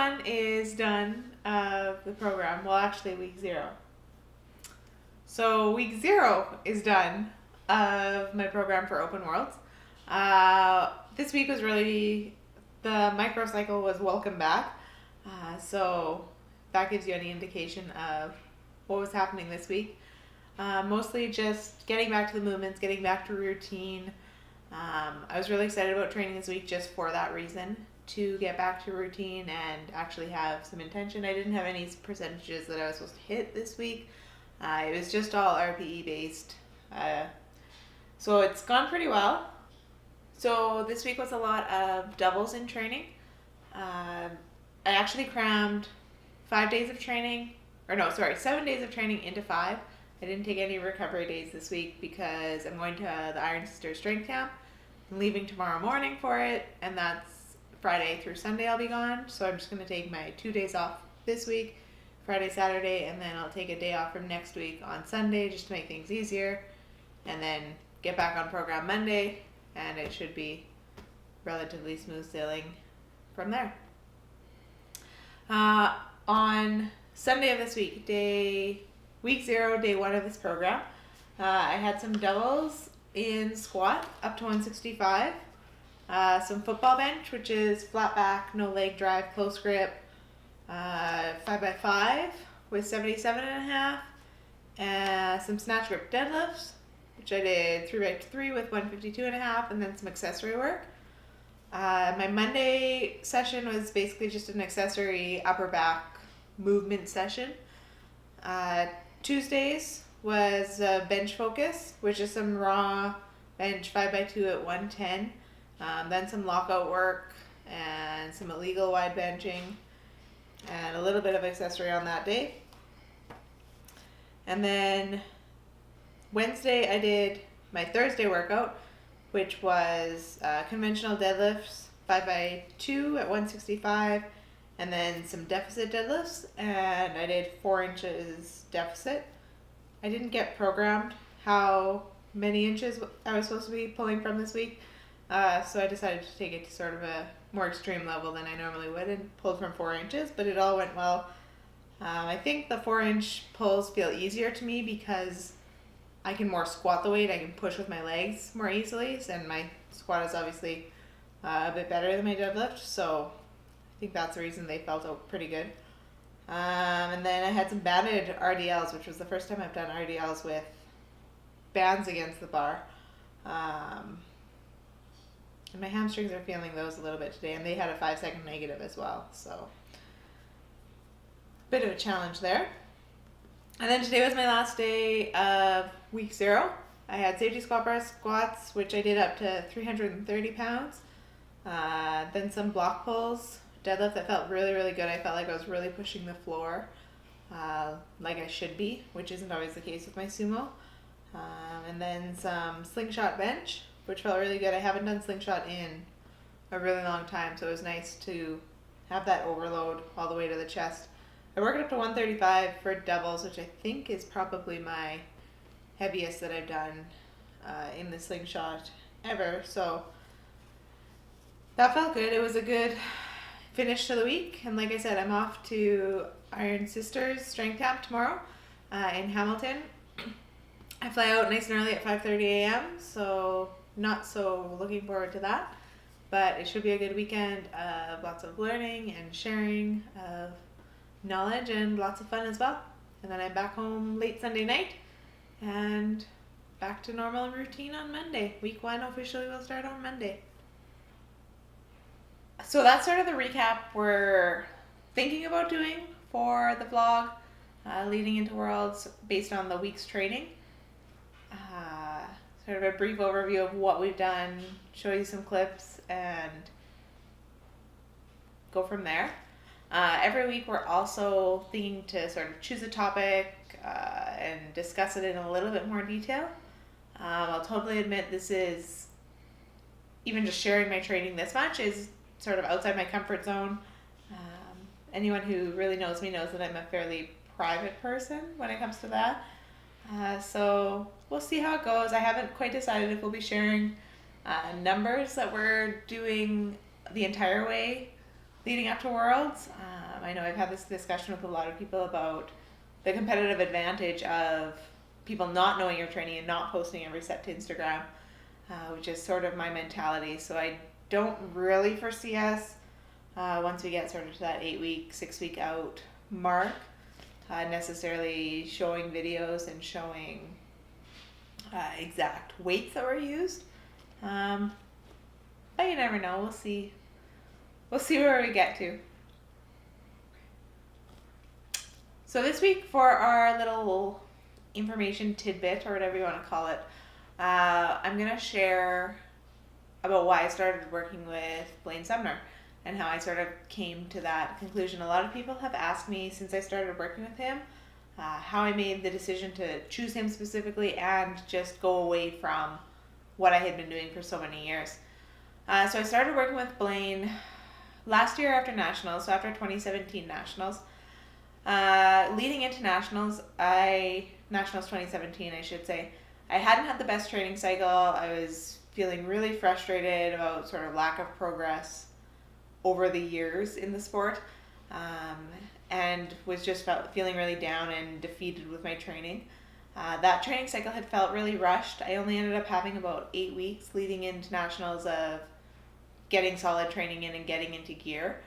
1 is done of the program. Well, actually, week 0. So week 0 is done of my program for Open Worlds. This week was really, the microcycle was welcome back. So that gives you any indication of what was happening this week. Mostly just getting back to the movements, getting back to routine. I was really excited about training this week just for that reason, to get back to routine and actually have some intention. I didn't have any percentages that I was supposed to hit this week. It was just all RPE based. So it's gone pretty well. So this week was a lot of doubles in training. I actually crammed 7 days of training into 5. I didn't take any recovery days this week because I'm going to the Iron Sisters Strength Camp. I'm leaving tomorrow morning for it, and that's Friday through Sunday I'll be gone. So I'm just going to take my 2 days off this week, Friday, Saturday, and then I'll take a day off from next week on Sunday just to make things easier, and then get back on program Monday, and it should be relatively smooth sailing from there. On Sunday of this week, week 0, day 1 of this program, I had some doubles in squat up to 165, some football bench, which is flat back, no leg drive, close grip, 5x5 with 77.5, and some snatch grip deadlifts, which I did 3x3 with 152.5, and then some accessory work. My Monday session was basically just an accessory upper back movement session. Tuesdays was bench focus, which is some raw bench 5x2 at 110, then some lockout work and some illegal wide benching, and a little bit of accessory on that day. And then Wednesday I did my Thursday workout, which was conventional deadlifts 5x2 at 165, and then some deficit deadlifts, and I did 4 inches deficit. I didn't get programmed how many inches I was supposed to be pulling from this week, so I decided to take it to sort of a more extreme level than I normally would and pulled from 4 inches, but it all went well. I think the 4-inch pulls feel easier to me because I can more squat the weight, I can push with my legs more easily, and my squat is obviously a bit better than my deadlift, so I think that's the reason they felt out pretty good. And then I had some banded RDLs, which was the first time I've done RDLs with bands against the bar. And my hamstrings are feeling those a little bit today, and they had a 5-second negative as well, so bit of a challenge there. And then today was my last day of week 0. I had safety squat bar squats, which I did up to 330 pounds. Then some block pulls, deadlift that felt really, really good. I felt like I was really pushing the floor like I should be, which isn't always the case with my sumo. And then some slingshot bench, which felt really good. I haven't done slingshot in a really long time, so it was nice to have that overload all the way to the chest. I worked up to 135 for doubles, which I think is probably my heaviest that I've done in the slingshot ever. So that felt good. It was a good finish to the week. And like I said, I'm off to Iron Sisters Strength Camp tomorrow in Hamilton. I fly out nice and early at 5:30 a.m., so not so looking forward to that. But it should be a good weekend of lots of learning and sharing of knowledge and lots of fun as well. And then I'm back home late Sunday night and back to normal routine on Monday. Week 1 officially will start on Monday. So that's sort of the recap we're thinking about doing for the vlog leading into Worlds based on the week's training. Sort of a brief overview of what we've done, show you some clips, and go from there. Every week we're also thinking to sort of choose a topic and discuss it in a little bit more detail. I'll totally admit this is, even just sharing my training this much is sort of outside my comfort zone. Anyone who really knows me knows that I'm a fairly private person when it comes to that. So we'll see how it goes. I haven't quite decided if we'll be sharing numbers that we're doing the entire way leading up to Worlds. I know I've had this discussion with a lot of people about the competitive advantage of people not knowing you're training and not posting every set to Instagram, which is sort of my mentality. So I don't really foresee us, once we get sort of to that 8-week, 6-week out mark, necessarily showing videos and showing exact weights that were used. But you never know. We'll see. We'll see where we get to. So this week, for our little information tidbit, or whatever you want to call it, I'm going to share about why I started working with Blaine Sumner and how I sort of came to that conclusion. A lot of people have asked me since I started working with him how I made the decision to choose him specifically and just go away from what I had been doing for so many years. So I started working with Blaine last year after Nationals, so after 2017 Nationals. Leading into Nationals 2017, I should say, I hadn't had the best training cycle. I was feeling really frustrated about sort of lack of progress over the years in the sport, and was just feeling really down and defeated with my training. That training cycle had felt really rushed. I only ended up having about 8 weeks leading into Nationals of getting solid training in and getting into gear.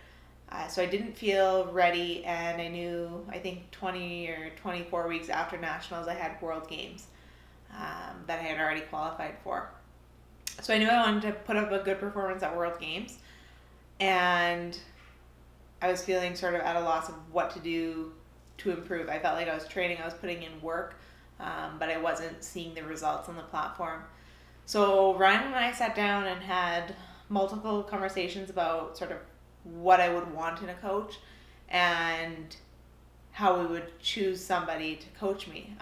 So I didn't feel ready, and I knew, I think 20 or 24 weeks after Nationals, I had World Games that I had already qualified for. So I knew I wanted to put up a good performance at World Games, and I was feeling sort of at a loss of what to do to improve. I felt like I was training, I was putting in work, but I wasn't seeing the results on the platform. So Ryan and I sat down and had multiple conversations about sort of what I would want in a coach and how we would choose somebody to coach me.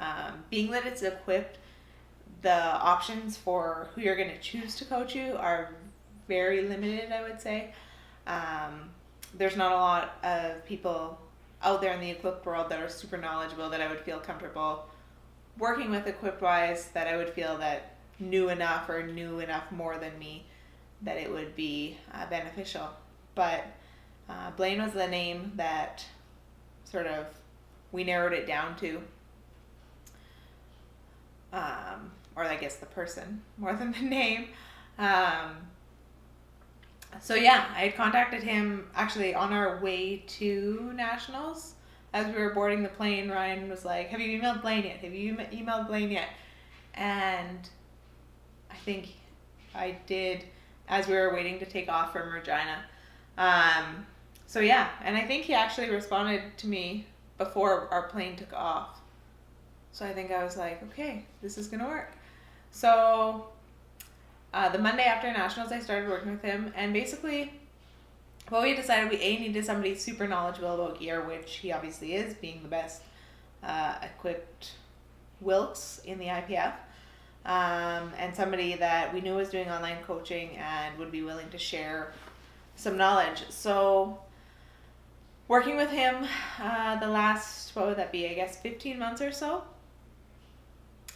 Being that it's equipped, the options for who you're going to choose to coach you are very limited, I would say. There's not a lot of people out there in the equipped world that are super knowledgeable that I would feel comfortable working with equipped-wise, that I would feel that knew enough more than me that it would be beneficial. But Blaine was the name that sort of we narrowed it down to, or I guess the person more than the name. So yeah, I had contacted him actually on our way to Nationals. As we were boarding the plane, Ryan was like, "Have you emailed Blaine yet? Have you emailed Blaine yet?" And I think I did as we were waiting to take off from Regina. So yeah, and I think he actually responded to me before our plane took off. So I think I was like, okay, this is gonna work. So the Monday after Nationals, I started working with him, and basically what we decided, we needed somebody super knowledgeable about gear, which he obviously is, being the best equipped Wilks in the IPF, and somebody that we knew was doing online coaching and would be willing to share some knowledge. So working with him the last, what would that be, I guess 15 months or so,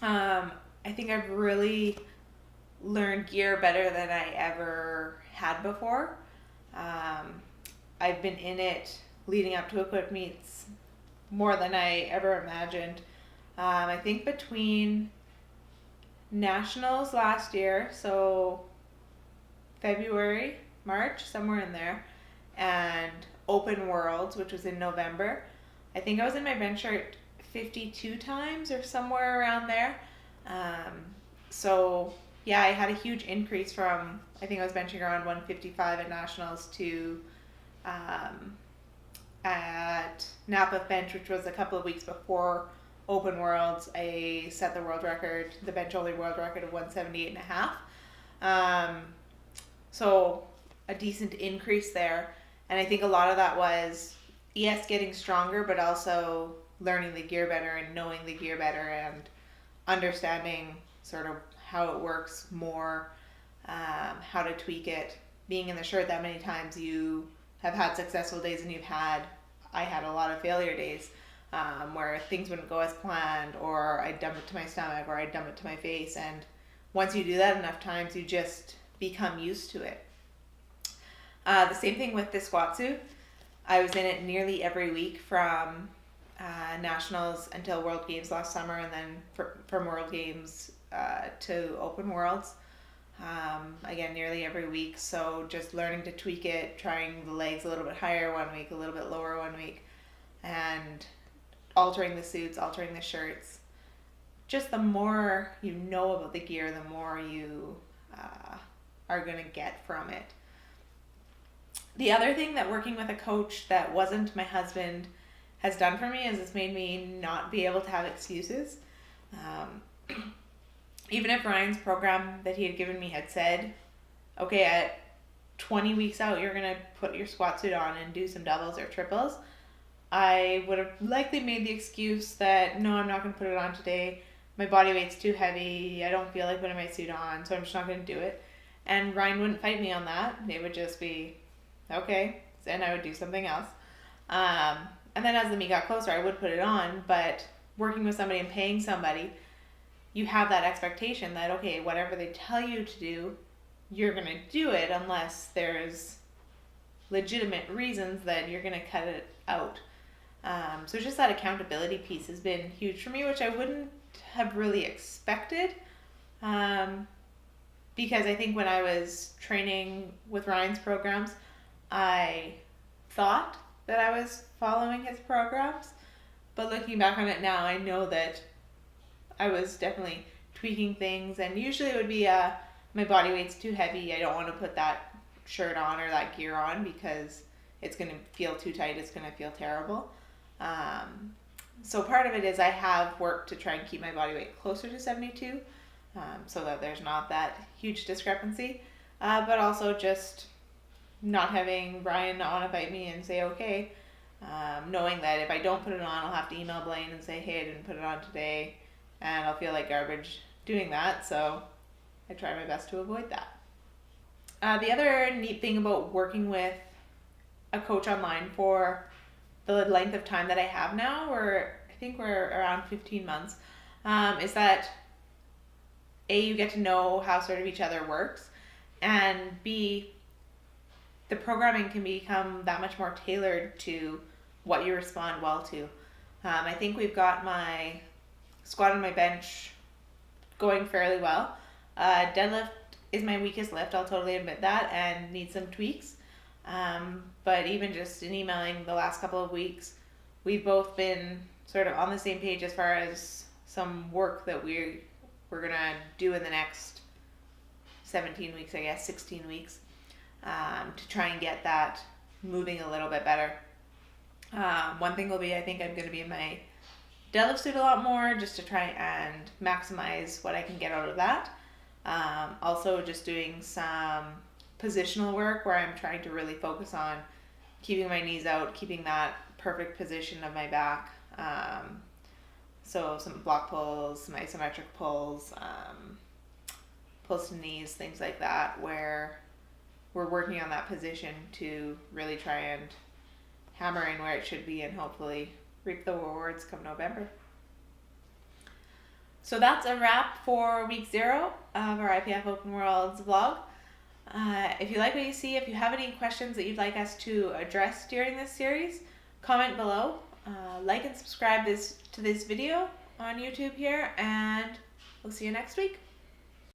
I think I've really learned gear better than I ever had before. I've been in it leading up to equipped meets more than I ever imagined. I think between Nationals last year, so February, March, somewhere in there, and Open Worlds, which was in November, I think I was in my bench shirt 52 times or somewhere around there. So yeah, I had a huge increase from, I think I was benching around 155 at Nationals to at Napa bench, which was a couple of weeks before Open Worlds, I set the world record, the bench only world record of 178.5. So a decent increase there. And I think a lot of that was, yes, getting stronger, but also learning the gear better and knowing the gear better and understanding sort of how it works more, how to tweak it. Being in the shirt that many times, you have had successful days, and I had a lot of failure days where things wouldn't go as planned, or I'd dump it to my stomach, or I'd dump it to my face. And once you do that enough times, you just become used to it. The same thing with the squat suit. I was in it nearly every week from nationals until World Games last summer, and then from World Games to Open Worlds. Again, nearly every week. So just learning to tweak it, trying the legs a little bit higher one week, a little bit lower one week, and altering the suits, altering the shirts. Just the more you know about the gear, the more you are going to get from it. The other thing that working with a coach that wasn't my husband has done for me is it's made me not be able to have excuses. Even if Ryan's program that he had given me had said, okay, at 20 weeks out, you're going to put your squat suit on and do some doubles or triples, I would have likely made the excuse that, no, I'm not going to put it on today. My body weight's too heavy. I don't feel like putting my suit on, so I'm just not going to do it. And Ryan wouldn't fight me on that. It would just be, okay, and I would do something else. And then as the meet got closer, I would put it on, but working with somebody and paying somebody, you have that expectation that, okay, whatever they tell you to do, you're going to do it unless there's legitimate reasons that you're going to cut it out. So just that accountability piece has been huge for me, which I wouldn't have really expected. Because I think when I was training with Ryan's programs, I thought that I was following his programs. But looking back on it now, I know that I was definitely tweaking things. And usually it would be my body weight's too heavy. I don't want to put that shirt on or that gear on because it's going to feel too tight. It's going to feel terrible. So part of it is I have worked to try and keep my body weight closer to 72 so that there's not that huge discrepancy. But also just not having Ryan on to fight me and say, okay, knowing that if I don't put it on, I'll have to email Blaine and say, hey, I didn't put it on today, and I'll feel like garbage doing that. So I try my best to avoid that. The other neat thing about working with a coach online for the length of time that I have now, I think we're around 15 months, is that A, you get to know how sort of each other works, and B, the programming can become that much more tailored to what you respond well to. I think we've got my squat and my bench going fairly well. Deadlift is my weakest lift, I'll totally admit that, and needs some tweaks. But even just in emailing the last couple of weeks, we've both been sort of on the same page as far as some work that we're going to do in the next 17 weeks, I guess, 16 weeks, to try and get that moving a little bit better. One thing will be, I think I'm going to be in my deadlift suit a lot more just to try and maximize what I can get out of that. Also just doing some positional work where I'm trying to really focus on keeping my knees out, keeping that perfect position of my back. So some block pulls, some isometric pulls, pulls to knees, things like that, where we're working on that position to really try and hammer in where it should be and hopefully reap the rewards come November. So that's a wrap for week 0 of our IPF Open Worlds vlog. If you like what you see, if you have any questions that you'd like us to address during this series, comment below. Like and subscribe to this video on YouTube here, and we'll see you next week.